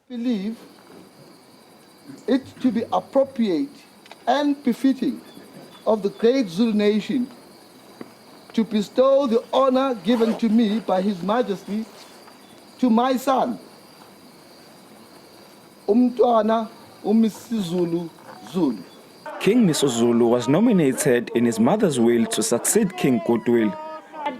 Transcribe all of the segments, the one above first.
believe it to be appropriate and befitting of the great Zulu nation to bestow the honor given to me by His Majesty to my son, Misuzulu Zulu. King Misuzulu was nominated in his mother's will to succeed King Goodwill,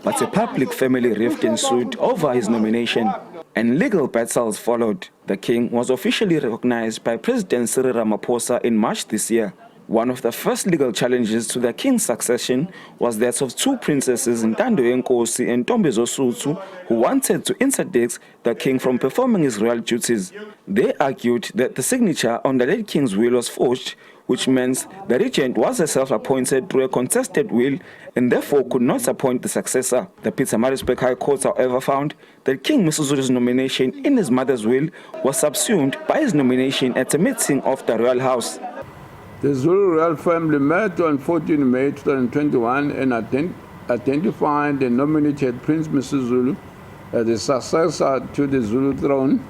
but a public family rift ensued over his nomination, and legal battles followed. The king was officially recognized by President Cyril Ramaphosa in March this year. One of the first legal challenges to the king's succession was that of two princesses, Ntando Yenkosi and Ntombi Zosuthu, who wanted to interdict the king from performing his royal duties. They argued that the signature on the late king's will was forged, which means the regent was herself appointed through a contested will and therefore could not appoint the successor. The Pietermaritzburg High Court, however, found that King Misuzulu's nomination in his mother's will was subsumed by his nomination at a meeting of the royal house. The Zulu royal family met on 14 May 2021 and identified and nominated Prince Misuzulu as the successor to the Zulu throne.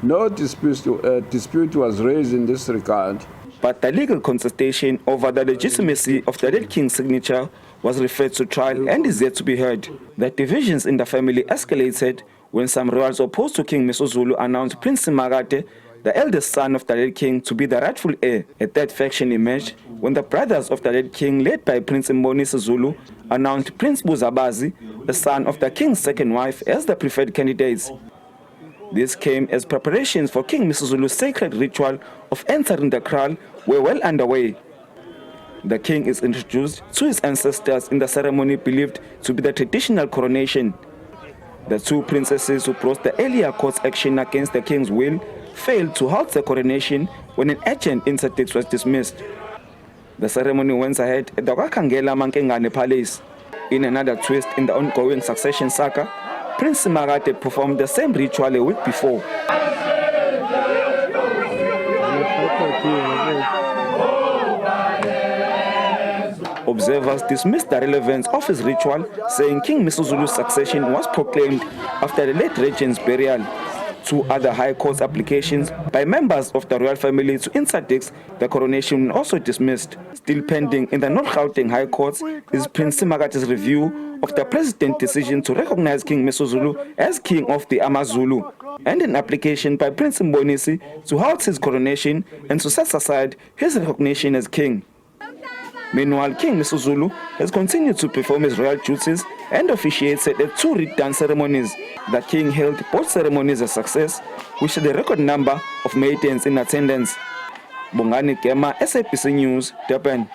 No dispute was raised in this regard. But the legal contestation over the legitimacy of the late king's signature was referred to trial and is yet to be heard. The divisions in the family escalated when some royals opposed to King Misuzulu announced Prince Makate, the eldest son of the late king, to be the rightful heir. A third faction emerged when the brothers of the late king, led by Prince Mbonisi Zulu, announced Prince Buzabazi, the son of the king's second wife, as the preferred candidates. This came as preparations for King Misuzulu's sacred ritual of entering the kraal were well underway. The king is introduced to his ancestors in the ceremony believed to be the traditional coronation. The two princesses who brought the earlier court's action against the king's will failed to halt the coronation when an urgent interdict was dismissed. The ceremony went ahead at the Wakangela Mankengane Palace. In another twist in the ongoing succession saga, Prince Makate performed the same ritual a week before. Observers dismissed the relevance of his ritual, saying King Misuzulu's succession was proclaimed after the late regent's burial. Two other High Court applications by members of the royal family to interdict the coronation were also dismissed. Still pending in the North Gauteng High Court is Prince Makate's review of the president's decision to recognize King Misuzulu as king of the amaZulu, and an application by Prince Mbonisi to halt his coronation and to set aside his recognition as king. Meanwhile, King Misuzulu has continued to perform his royal duties and officiated at two reed dance ceremonies. The king held both ceremonies a success, which had a record number of maidens in attendance. Bongani Gema, SABC News, Durban.